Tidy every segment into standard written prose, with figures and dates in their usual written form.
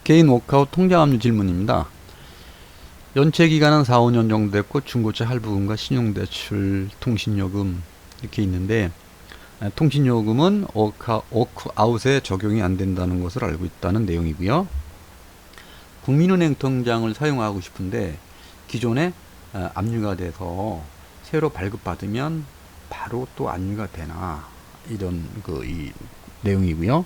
개인 워크아웃 통장 압류 질문입니다. 연체 기간은 4, 5년 정도 됐고 중고차 할부금과 신용대출, 통신요금 이렇게 있는데 통신요금은 워크아웃에 적용이 안 된다는 것을 알고 있다는 내용이고요. 국민은행 통장을 사용하고 싶은데 기존에 압류가 돼서 새로 발급받으면 바로 또 압류가 되나 이런 이 내용이고요.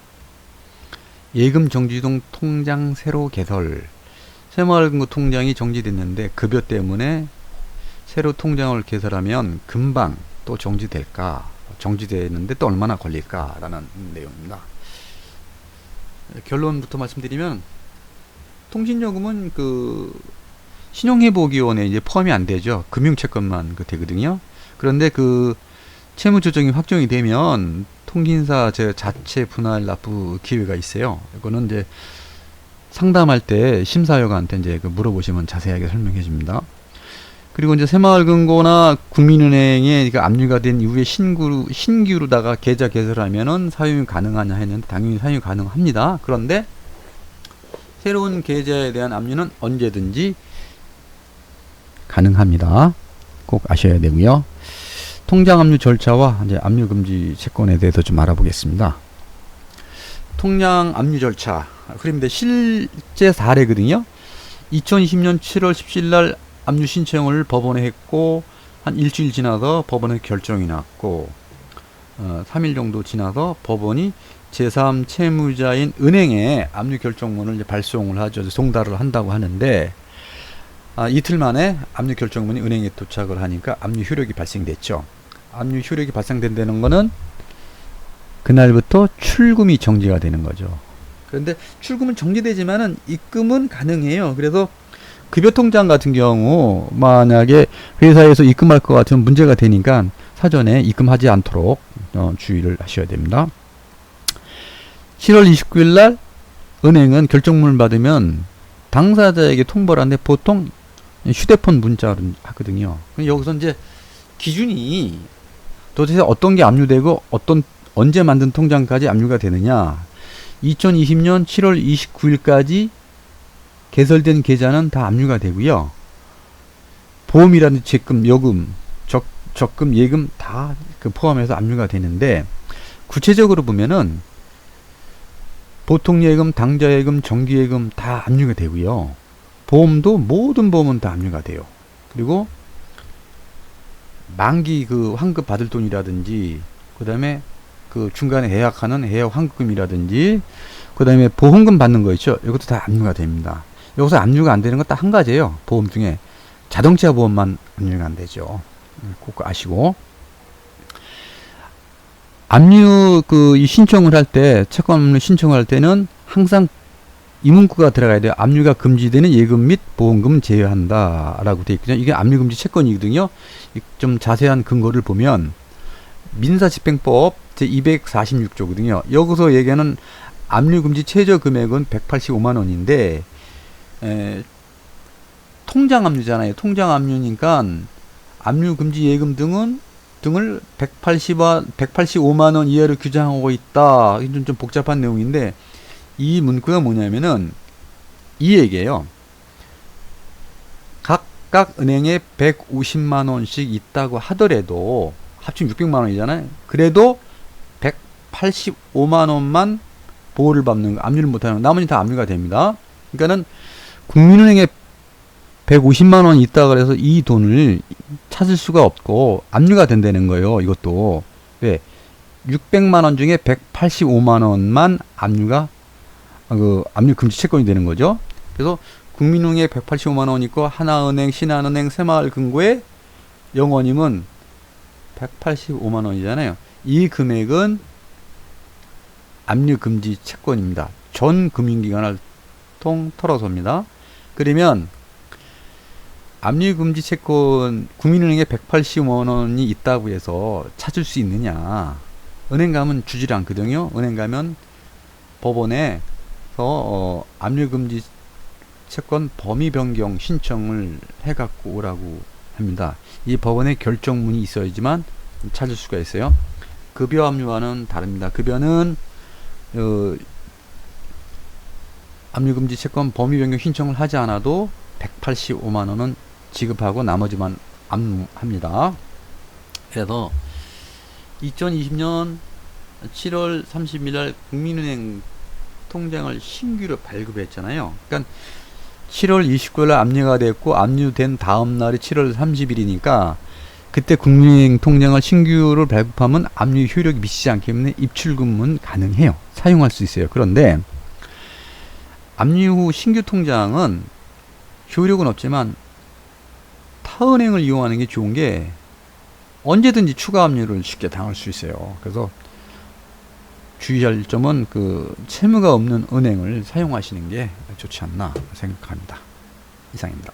예금 정지동 통장 새로 개설. 새마을금고 통장이 정지됐는데 급여 때문에 새로 통장을 개설하면 금방 또 정지될까? 정지되는데 또 얼마나 걸릴까? 라는 내용입니다. 결론부터 말씀드리면 통신요금은 신용회복위원회에 이제 포함이 안 되죠. 금융채권만 되거든요. 그런데 채무조정이 확정이 되면 통신사 자체 분할 납부 기회가 있어요. 이거는 이제 상담할 때 심사위원한테 이제 물어보시면 자세하게 설명해 줍니다. 그리고 이제 새마을금고나 국민은행에 압류가 된 이후에 신규로다가 계좌 개설하면은 사용이 가능하냐 했는데 당연히 사용이 가능합니다. 그런데 새로운 계좌에 대한 압류는 언제든지 가능합니다. 꼭 아셔야 되고요. 통장 압류 절차와 이제 압류 금지 채권에 대해서 좀 알아보겠습니다. 통장 압류 절차. 그런데 실제 사례거든요. 2020년 7월 17일 날 압류 신청을 법원에 했고 한 일주일 지나서 법원에 결정이 났고 3일 정도 지나서 법원이 제3 채무자인 은행에 압류 결정문을 이제 발송을 하죠. 송달을 한다고 하는데 이틀 만에 압류 결정문이 은행에 도착을 하니까 압류 효력이 발생됐죠. 압류 효력이 발생된다는 거는 그날부터 출금이 정지가 되는 거죠. 그런데 출금은 정지되지만은 입금은 가능해요. 그래서 급여통장 같은 경우 만약에 회사에서 입금할 것 같으면 문제가 되니까 사전에 입금하지 않도록 주의를 하셔야 됩니다. 7월 29일 날 은행은 결정문을 받으면 당사자에게 통보를 하는데 보통 휴대폰 문자로 하거든요. 여기서 이제 기준이 도대체 어떤 게 압류되고 언제 만든 통장까지 압류가 되느냐. 2020년 7월 29일까지 개설된 계좌는 다 압류가 되고요. 보험이라든지 채금, 요금, 적금, 예금 다 포함해서 압류가 되는데 구체적으로 보면은 보통예금, 당좌예금, 정기예금 다 압류가 되고요. 보험도 모든 보험은 다 압류가 돼요. 그리고 만기 환급 받을 돈이라든지 그 다음에 중간에 해약하는 해약 환급금이라든지 그 다음에 보험금 받는 거 있죠. 이것도 다 압류가 됩니다. 여기서 압류가 안 되는 건 딱 한 가지예요. 보험 중에 자동차 보험만 압류가 안 되죠. 꼭 아시고 압류 이 신청을 할 때 채권 압류 신청을 할 때는 항상 이 문구가 들어가야 돼요. 압류가 금지되는 예금 및 보험금 제외한다 라고 되어 있거든요. 이게 압류금지 채권이거든요. 좀 자세한 근거를 보면 민사집행법 제246조거든요. 여기서 얘기하는 압류금지 최저 금액은 185만원인데 통장 압류잖아요. 통장 압류니까 압류금지 예금 등을 185만원 이하로 규정하고 있다. 좀 복잡한 내용인데 이 문구가 뭐냐면은 이 얘기예요. 각각 은행에 150만원씩 있다고 하더라도 합치면 600만원이잖아요. 그래도 185만원만 보호를 받는 거, 압류를 못하는 거, 나머지 다 압류가 됩니다. 그러니까는 국민은행에 150만원이 있다 그래서 이 돈을 찾을 수가 없고 압류가 된다는 거예요. 이것도 왜 600만원 중에 185만원만 압류가 압류 금지 채권이 되는 거죠. 그래서 국민은행에 185만원 있고 하나은행, 신한은행, 새마을금고에 영원임은 185만원이잖아요. 이 금액은 압류 금지 채권입니다. 전 금융기관을 통틀어서입니다. 그러면 압류 금지 채권 국민은행에 185만원이 있다고 해서 찾을 수 있느냐. 은행 가면 주질 않거든요. 은행 가면 법원에서 압류 금지 채권 범위 변경 신청을 해갖고 오라고 합니다. 이 법원에 결정문이 있어야지만 찾을 수가 있어요. 급여 압류와는 다릅니다. 급여는 압류금지 채권 범위 변경 신청을 하지 않아도 185만원은 지급하고 나머지만 압류합니다. 그래서 2020년 7월 30일 날 국민은행 통장을 신규로 발급했잖아요. 그러니까 7월 29일 날 압류가 됐고 압류된 다음 날이 7월 30일이니까 그때 국민은행 통장을 신규로 발급하면 압류 효력이 미치지 않기 때문에 입출금은 가능해요. 사용할 수 있어요. 그런데 압류 후 신규 통장은 효력은 없지만 타은행을 이용하는 게 좋은 게 언제든지 추가 압류를 쉽게 당할 수 있어요. 그래서 주의할 점은 그 채무가 없는 은행을 사용하시는 게 좋지 않나 생각합니다. 이상입니다.